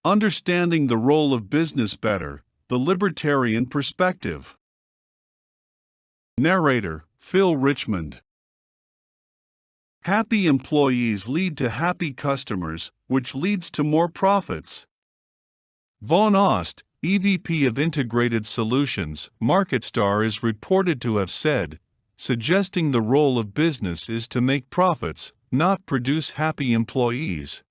Understanding the role of business better, the libertarian perspective. Narrator, Phil Richmond. Happy employees lead to happy customers, which leads to more profits. Vaughn Ost, EVP of Integrated Solutions, MarketStar, is reported to have said, suggesting the role of business is to make profits, not produce happy employees.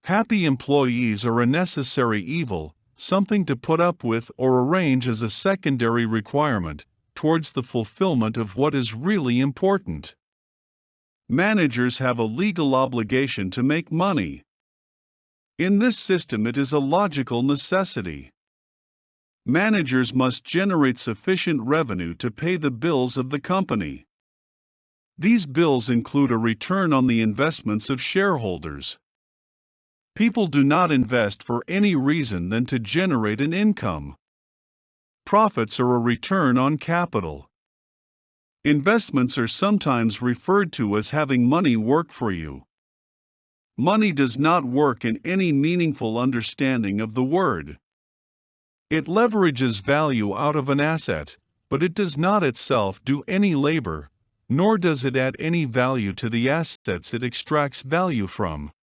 Happy employees are a necessary evil, something to put up with or arrange as a secondary requirement towards the fulfillment of what is really important. Managers have a legal obligation to make money. In this system, it is a logical necessity. Managers must generate sufficient revenue to pay the bills of the company. These bills include a return on the investments of shareholders. People do not invest for any reason than to generate an income. Profits are a return on capital. Investments are sometimes referred to as having money work for you. Money does not work in any meaningful understanding of the word. It leverages value out of an asset, but it does not itself do any labor, nor does it add any value to the assets it extracts value from.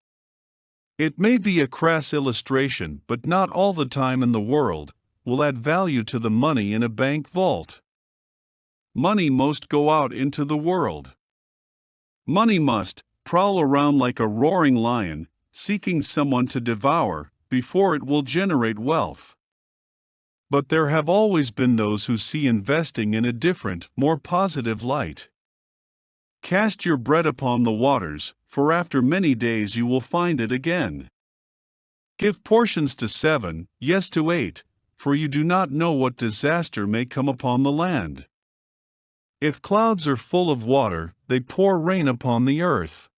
It may be a crass illustration, but not all the time in the world will add value to the money in a bank vault. Money must go out into the world. Money must prowl around like a roaring lion, seeking someone to devour, before it will generate wealth. But there have always been those who see investing in a different, more positive light. Cast your bread upon the waters, for after many days you will find it again. Give portions to 7, yes to 8, for you do not know what disaster may come upon the land. If clouds are full of water, they pour rain upon the earth.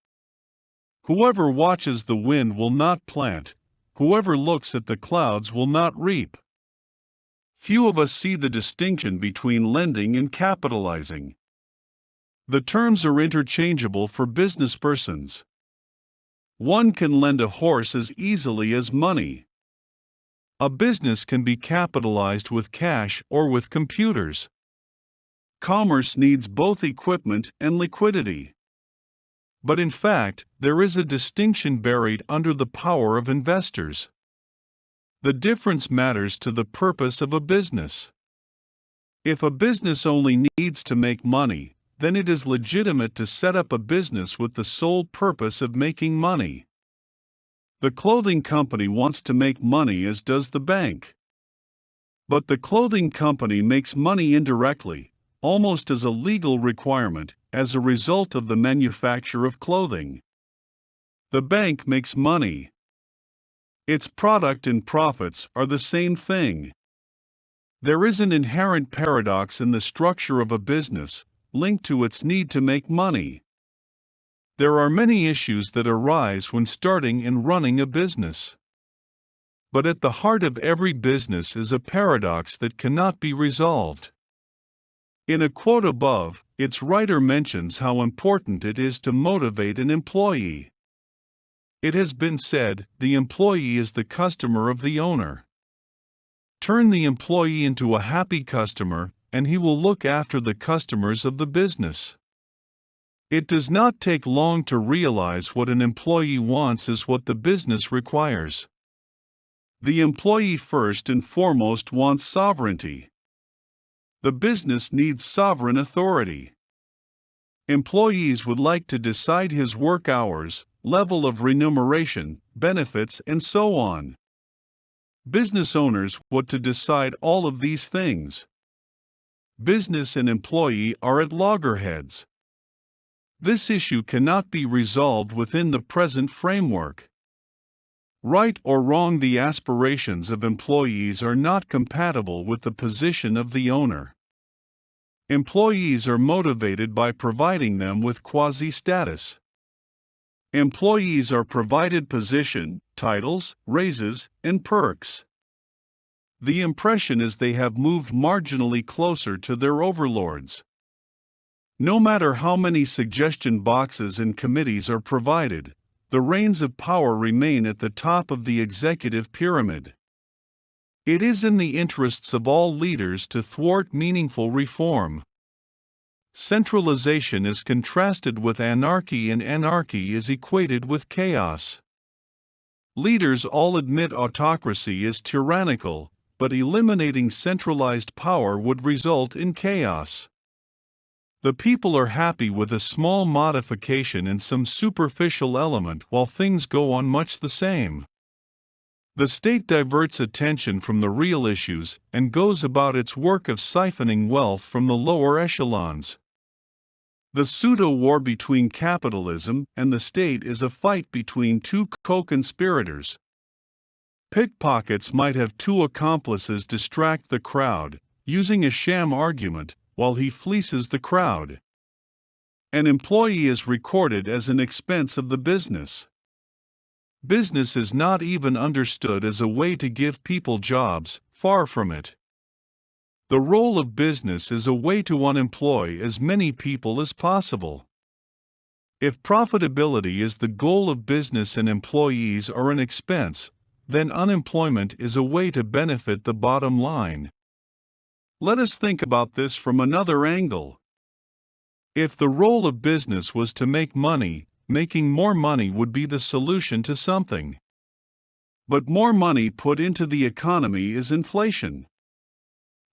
Whoever watches the wind will not plant, whoever looks at the clouds will not reap. Few of us see the distinction between lending and capitalizing. The terms are interchangeable for business persons. One can lend a horse as easily as money. A business can be capitalized with cash or with computers. Commerce needs both equipment and liquidity. But in fact, there is a distinction buried under the power of investors. The difference matters to the purpose of a business. If a business only needs to make money, then it is legitimate to set up a business with the sole purpose of making money. The clothing company wants to make money, as does the bank. But the clothing company makes money indirectly, almost as a legal requirement, as a result of the manufacture of clothing. The bank makes money. Its product and profits are the same thing. There is an inherent paradox in the structure of a business, linked to its need to make money. There are many issues that arise when starting and running a business. But at the heart of every business is a paradox that cannot be resolved. In a quote above, its writer mentions how important it is to motivate an employee. It has been said, the employee is the customer of the owner. Turn the employee into a happy customer, and he will look after the customers of the business. It does not take long to realize what an employee wants is what the business requires. The employee first and foremost wants sovereignty. The business needs sovereign authority. Employees would like to decide his work hours, level of remuneration, benefits, and so on. Business owners want to decide all of these things. Business and employee are at loggerheads. This issue cannot be resolved within the present framework. Right or wrong, the aspirations of employees are not compatible with the position of the owner. Employees are motivated by providing them with quasi-status. Employees are provided position, titles, raises, and perks. The impression is they have moved marginally closer to their overlords. No matter how many suggestion boxes and committees are provided, the reins of power remain at the top of the executive pyramid. It is in the interests of all leaders to thwart meaningful reform. Centralization is contrasted with anarchy, and anarchy is equated with chaos. Leaders all admit autocracy is tyrannical, but eliminating centralized power would result in chaos. The people are happy with a small modification in some superficial element while things go on much the same. The state diverts attention from the real issues and goes about its work of siphoning wealth from the lower echelons. The pseudo-war between capitalism and the state is a fight between two co-conspirators. Pickpockets might have two accomplices distract the crowd, using a sham argument, while he fleeces the crowd. An employee is recorded as an expense of the business. Business is not even understood as a way to give people jobs, far from it. The role of business is a way to unemploy as many people as possible. If profitability is the goal of business and employees are an expense, then unemployment is a way to benefit the bottom line. Let us think about this from another angle. If the role of business was to make money, making more money would be the solution to something. But more money put into the economy is inflation.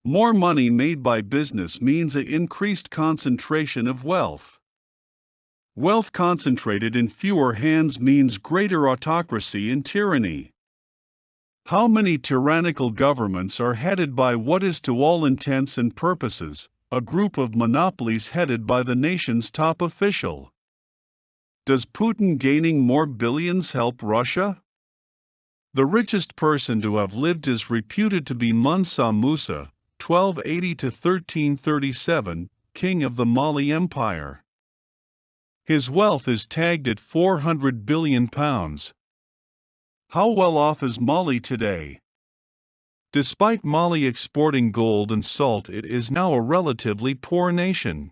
More money made by business means an increased concentration of wealth. Wealth concentrated in fewer hands means greater autocracy and tyranny. How many tyrannical governments are headed by what is to all intents and purposes a group of monopolies headed by the nation's top official? Does Putin gaining more billions help Russia? The richest person to have lived is reputed to be Mansa Musa, 1280 to 1337, king of the Mali Empire. His wealth is tagged at £400 billion. How well off is Mali today? Despite Mali exporting gold and salt, it is now a relatively poor nation.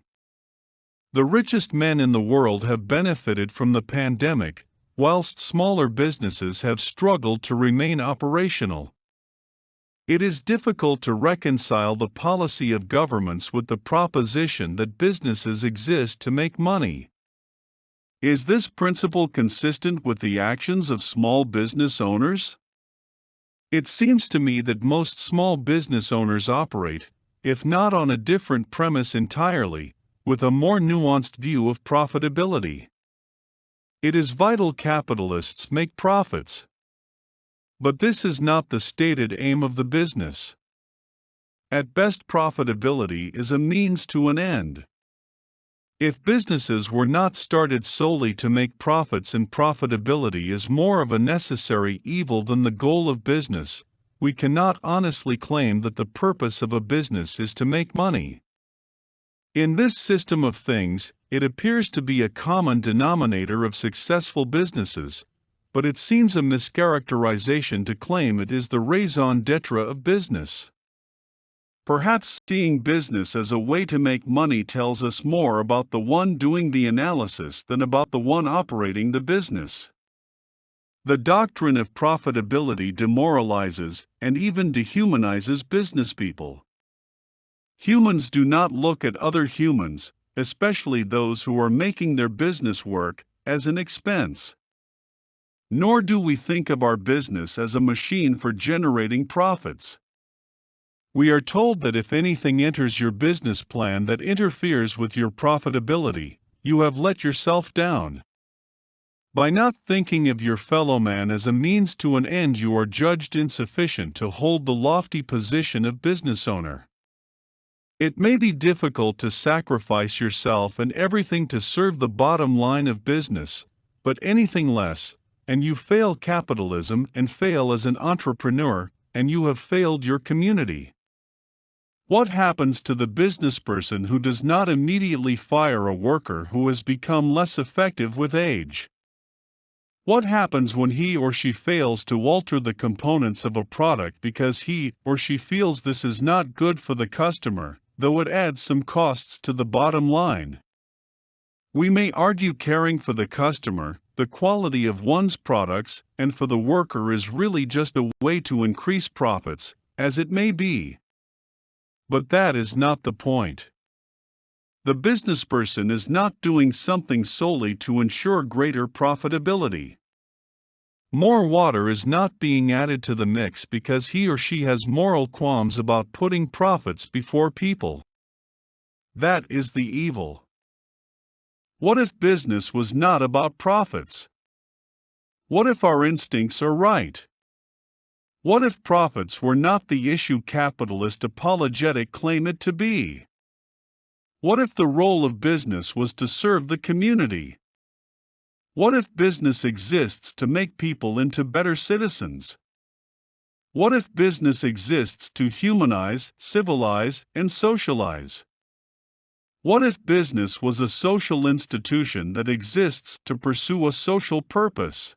The richest men in the world have benefited from the pandemic, whilst smaller businesses have struggled to remain operational. It is difficult to reconcile the policy of governments with the proposition that businesses exist to make money. Is this principle consistent with the actions of small business owners? It seems to me that most small business owners operate, if not on a different premise entirely, with a more nuanced view of profitability. It is vital capitalists make profits. But this is not the stated aim of the business. At best, profitability is a means to an end. If businesses were not started solely to make profits and profitability is more of a necessary evil than the goal of business, we cannot honestly claim that the purpose of a business is to make money. In this system of things, it appears to be a common denominator of successful businesses, but it seems a mischaracterization to claim it is the raison d'etre of business. Perhaps seeing business as a way to make money tells us more about the one doing the analysis than about the one operating the business. The doctrine of profitability demoralizes and even dehumanizes business people. Humans do not look at other humans, especially those who are making their business work, as an expense. Nor do we think of our business as a machine for generating profits. We are told that if anything enters your business plan that interferes with your profitability, you have let yourself down. By not thinking of your fellow man as a means to an end, you are judged insufficient to hold the lofty position of business owner. It may be difficult to sacrifice yourself and everything to serve the bottom line of business, but anything less, and you fail capitalism and fail as an entrepreneur, and you have failed your community. What happens to the businessperson who does not immediately fire a worker who has become less effective with age? What happens when he or she fails to alter the components of a product because he or she feels this is not good for the customer, though it adds some costs to the bottom line? We may argue caring for the customer, the quality of one's products, and for the worker is really just a way to increase profits, as it may be. But that is not the point. The businessperson is not doing something solely to ensure greater profitability. More water is not being added to the mix because he or she has moral qualms about putting profits before people. That is the evil. What if business was not about profits? What if our instincts are right? What if profits were not the issue capitalist apologetic claim it to be? What if the role of business was to serve the community? What if business exists to make people into better citizens? What if business exists to humanize, civilize, and socialize? What if business was a social institution that exists to pursue a social purpose?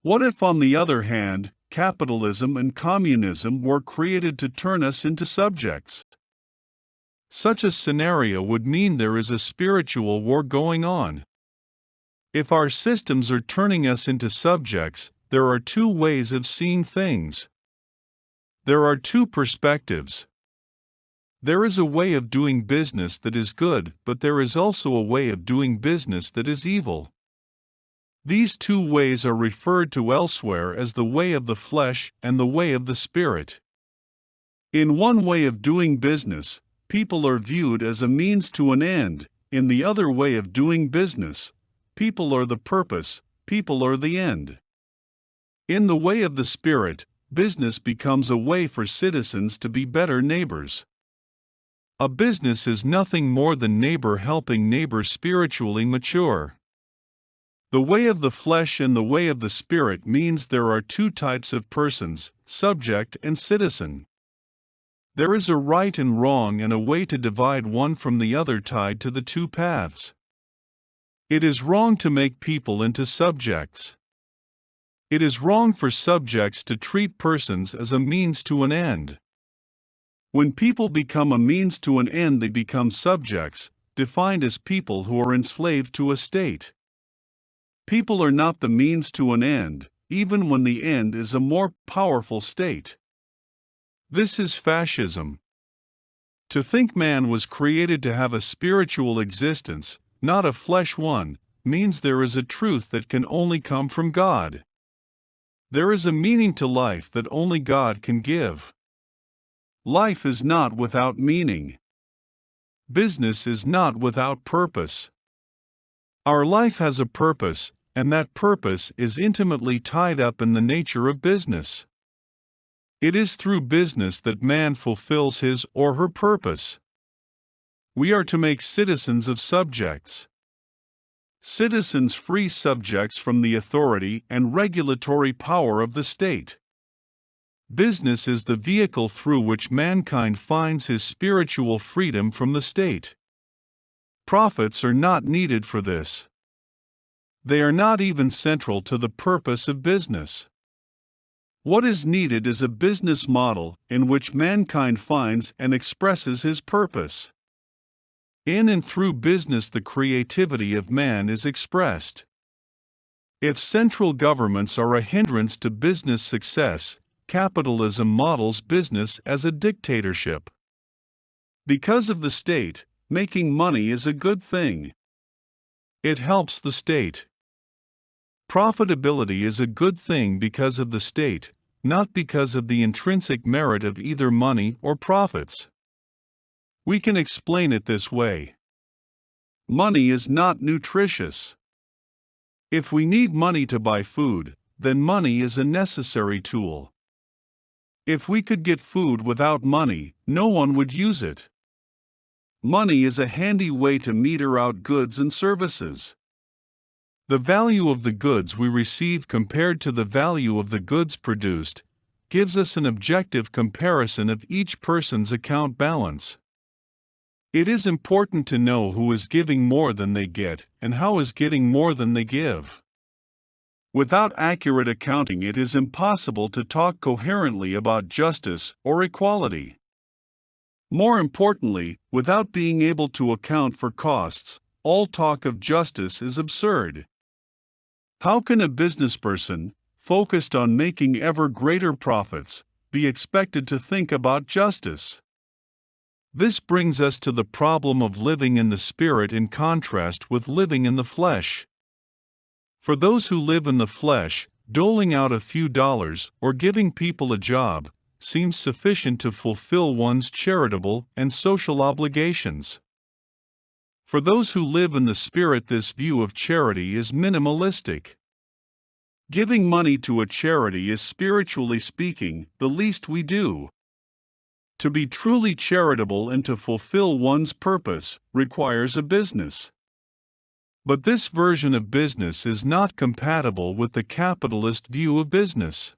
What if, on the other hand, capitalism and communism were created to turn us into subjects? Such a scenario would mean there is a spiritual war going on. If our systems are turning us into subjects, there are two ways of seeing things. There are two perspectives. There is a way of doing business that is good, but there is also a way of doing business that is evil. These two ways are referred to elsewhere as the way of the flesh and the way of the spirit. In one way of doing business, people are viewed as a means to an end. In the other way of doing business, people are the purpose, people are the end. In the way of the spirit, business becomes a way for citizens to be better neighbors. A business is nothing more than neighbor helping neighbor spiritually mature. The way of the flesh and the way of the spirit means there are two types of persons, subject and citizen. There is a right and wrong and a way to divide one from the other tied to the two paths. It is wrong to make people into subjects. It is wrong for subjects to treat persons as a means to an end. When people become a means to an end, they become subjects, defined as people who are enslaved to a state. People are not the means to an end, even when the end is a more powerful state. This is fascism. To think man was created to have a spiritual existence, not a flesh one, means there is a truth that can only come from God. There is a meaning to life that only God can give. Life is not without meaning. Business is not without purpose. Our life has a purpose, and that purpose is intimately tied up in the nature of business. It is through business that man fulfills his or her purpose. We are to make citizens of subjects. Citizens free subjects from the authority and regulatory power of the state. Business is the vehicle through which mankind finds his spiritual freedom from the state. Profits are not needed for this. They are not even central to the purpose of business. What is needed is a business model in which mankind finds and expresses his purpose. In and through business, the creativity of man is expressed. If central governments are a hindrance to business success, capitalism models business as a dictatorship. Because of the state, making money is a good thing. It helps the state. Profitability is a good thing because of the state, not because of the intrinsic merit of either money or profits. We can explain it this way. Money is not nutritious. If we need money to buy food, then money is a necessary tool. If we could get food without money, no one would use it. Money is a handy way to meter out goods and services. The value of the goods we receive compared to the value of the goods produced gives us an objective comparison of each person's account balance. It is important to know who is giving more than they get and how is getting more than they give. Without accurate accounting, it is impossible to talk coherently about justice or equality. More importantly, without being able to account for costs, all talk of justice is absurd. How can a businessperson, focused on making ever greater profits, be expected to think about justice? This brings us to the problem of living in the spirit in contrast with living in the flesh. For those who live in the flesh, doling out a few dollars or giving people a job seems sufficient to fulfill one's charitable and social obligations. For those who live in the spirit, this view of charity is minimalistic. Giving money to a charity is, spiritually speaking, the least we do. To be truly charitable and to fulfill one's purpose requires a business. But this version of business is not compatible with the capitalist view of business.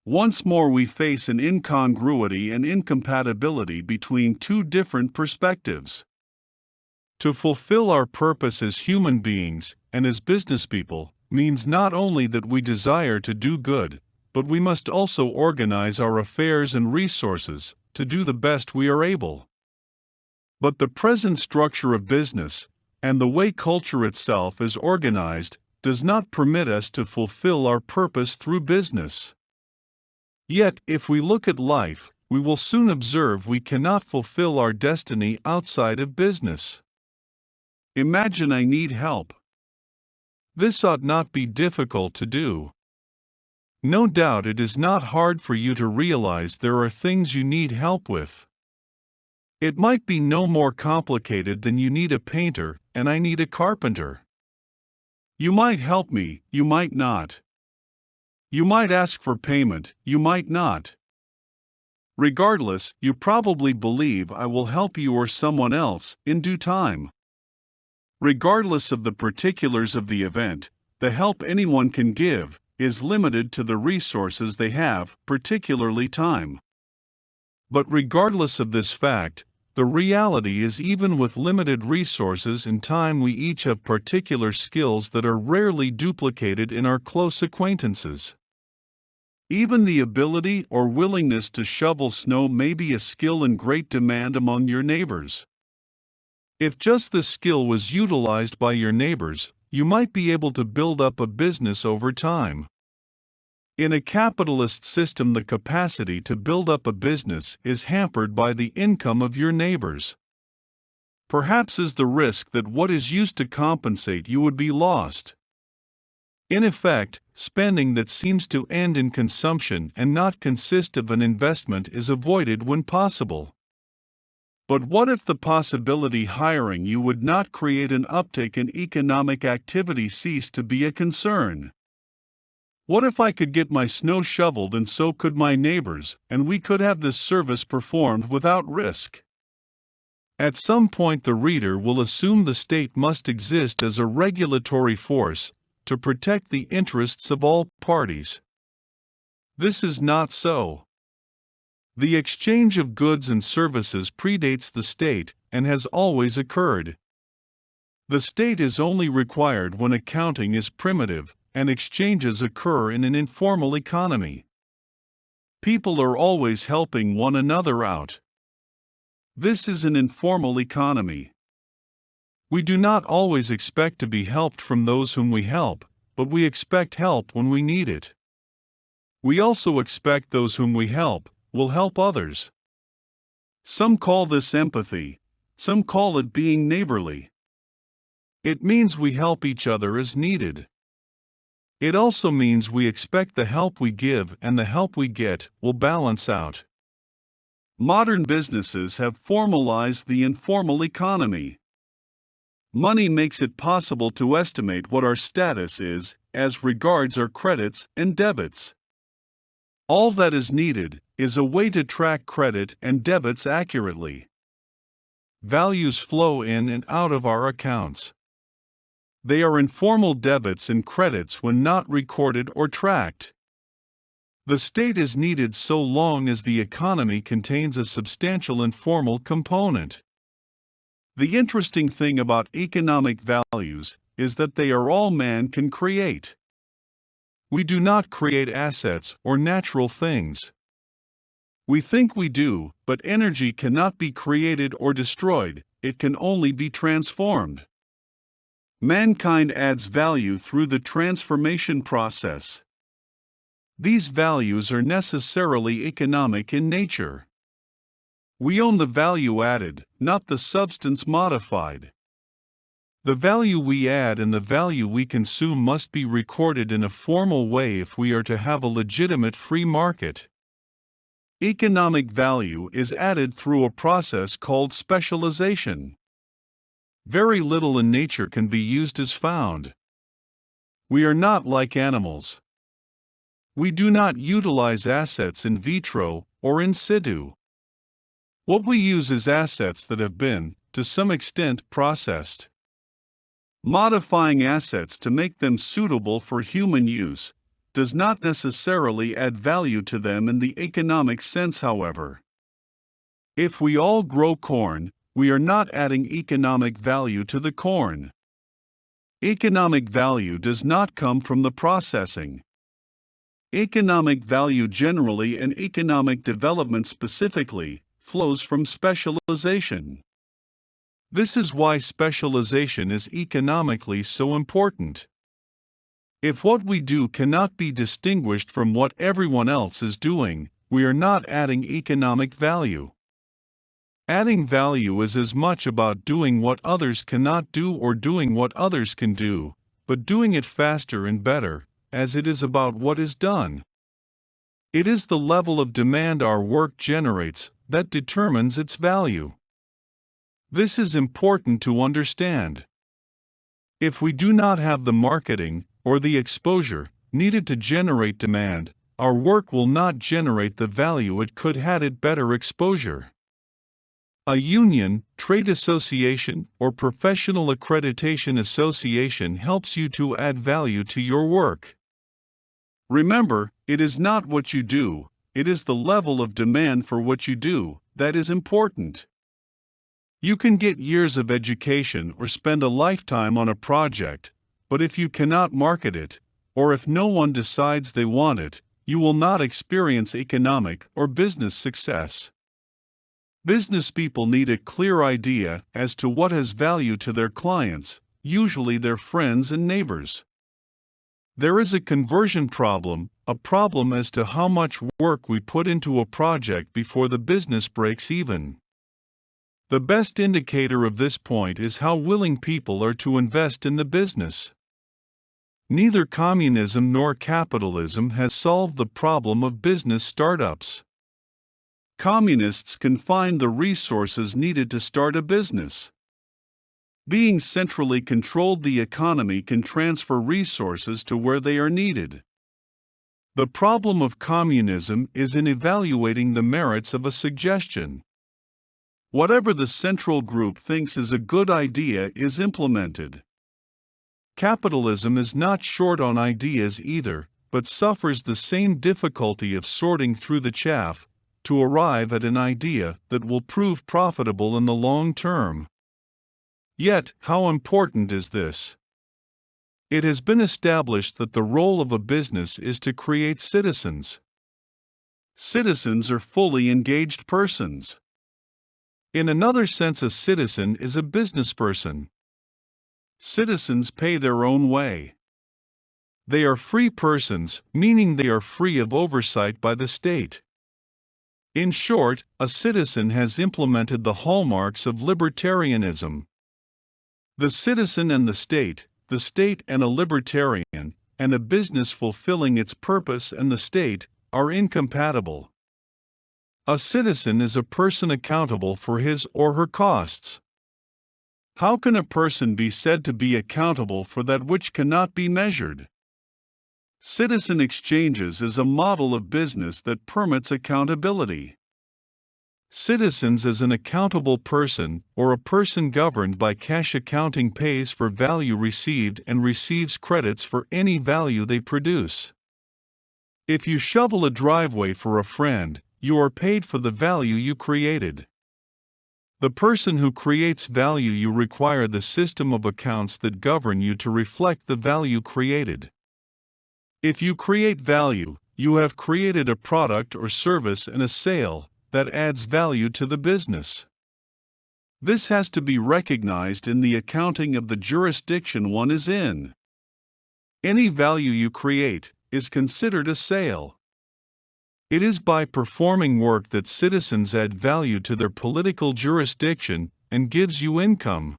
Once more, we face an incongruity and incompatibility between two different perspectives. To fulfill our purpose as human beings and as business people means not only that we desire to do good, but we must also organize our affairs and resources to do the best we are able. But the present structure of business, and the way culture itself is organized, does not permit us to fulfill our purpose through business. Yet, if we look at life, we will soon observe we cannot fulfill our destiny outside of business. Imagine I need help. This ought not be difficult to do. No doubt it is not hard for you to realize there are things you need help with. It might be no more complicated than you need a painter and I need a carpenter. You might help me, you might not. You might ask for payment, you might not. Regardless, you probably believe I will help you or someone else in due time. Regardless of the particulars of the event, the help anyone can give is limited to the resources they have, particularly time. But regardless of this fact, the reality is even with limited resources and time, we each have particular skills that are rarely duplicated in our close acquaintances. Even the ability or willingness to shovel snow may be a skill in great demand among your neighbors. If just this skill was utilized by your neighbors, you might be able to build up a business over time. In a capitalist system, the capacity to build up a business is hampered by the income of your neighbors. Perhaps is the risk that what is used to compensate you would be lost. In effect, spending that seems to end in consumption and not consist of an investment is avoided when possible. But what if the possibility hiring you would not create an uptick in economic activity ceased to be a concern? What if I could get my snow shoveled and so could my neighbors, and we could have this service performed without risk? At some point the reader will assume the state must exist as a regulatory force to protect the interests of all parties. This is not so. The exchange of goods and services predates the state and has always occurred. The state is only required when accounting is primitive and exchanges occur in an informal economy. People are always helping one another out. This is an informal economy. We do not always expect to be helped from those whom we help, but we expect help when we need it. We also expect those whom we help will help others. Some call this empathy, some call it being neighborly. It means we help each other as needed. It also means we expect the help we give and the help we get will balance out. Modern businesses have formalized the informal economy. Money makes it possible to estimate what our status is as regards our credits and debits. All that is needed is a way to track credit and debits accurately. Values flow in and out of our accounts. They are informal debits and credits when not recorded or tracked. The state is needed so long as the economy contains a substantial informal component. The interesting thing about economic values is that they are all man can create. We do not create assets or natural things. We think we do, but energy cannot be created or destroyed, it can only be transformed. Mankind adds value through the transformation process. These values are necessarily economic in nature. We own the value added, not the substance modified. The value we add and the value we consume must be recorded in a formal way if we are to have a legitimate free market. Economic value is added through a process called specialization. Very little in nature can be used as found. We are not like animals. We do not utilize assets in vitro or in situ. What we use is assets that have been, to some extent, processed. Modifying assets to make them suitable for human use does not necessarily add value to them in the economic sense, however. If we all grow corn, we are not adding economic value to the corn. Economic value does not come from the processing. Economic value generally and economic development specifically flows from specialization. This is why specialization is economically so important. If what we do cannot be distinguished from what everyone else is doing, we are not adding economic value. Adding value is as much about doing what others cannot do or doing what others can do, but doing it faster and better, as it is about what is done. It is the level of demand our work generates that determines its value. This is important to understand. If we do not have the marketing or the exposure needed to generate demand, our work will not generate the value it could had it better exposure. A union, trade association, or professional accreditation association helps you to add value to your work. Remember, it is not what you do, it is the level of demand for what you do that is important. You can get years of education or spend a lifetime on a project, but if you cannot market it, or if no one decides they want it, you will not experience economic or business success. Business people need a clear idea as to what has value to their clients, usually their friends and neighbors. There is a conversion problem, a problem as to how much work we put into a project before the business breaks even. The best indicator of this point is how willing people are to invest in the business. Neither communism nor capitalism has solved the problem of business startups. Communists can find the resources needed to start a business. Being centrally controlled, the economy can transfer resources to where they are needed. The problem of communism is in evaluating the merits of a suggestion. Whatever the central group thinks is a good idea is implemented. Capitalism is not short on ideas either, but suffers the same difficulty of sorting through the chaff to arrive at an idea that will prove profitable in the long term. Yet, how important is this? It has been established that the role of a business is to create citizens. Citizens are fully engaged persons. In another sense, a citizen is a business person. Citizens pay their own way. They are free persons, meaning they are free of oversight by the state. In short, a citizen has implemented the hallmarks of libertarianism. The citizen and the state and a libertarian, and a business fulfilling its purpose and the state, are incompatible. A citizen is a person accountable for his or her costs. How can a person be said to be accountable for that which cannot be measured? Citizen exchanges is a model of business that permits accountability. Citizens as an accountable person or a person governed by cash accounting pays for value received and receives credits for any value they produce. If you shovel a driveway for a friend, you are paid for the value you created. The person who creates value, you require the system of accounts that govern you to reflect the value created. If you create value, you have created a product or service and a sale that adds value to the business. This has to be recognized in the accounting of the jurisdiction one is in. Any value you create is considered a sale. It is by performing work that citizens add value to their political jurisdiction and gives you income.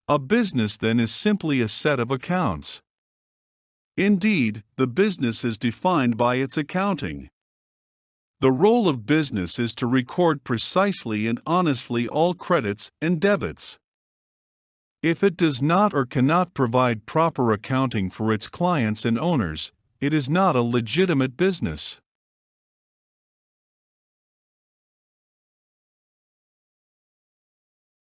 A business then is simply a set of accounts. Indeed, the business is defined by its accounting. The role of business is to record precisely and honestly all credits and debits. If it does not or cannot provide proper accounting for its clients and owners, it is not a legitimate business.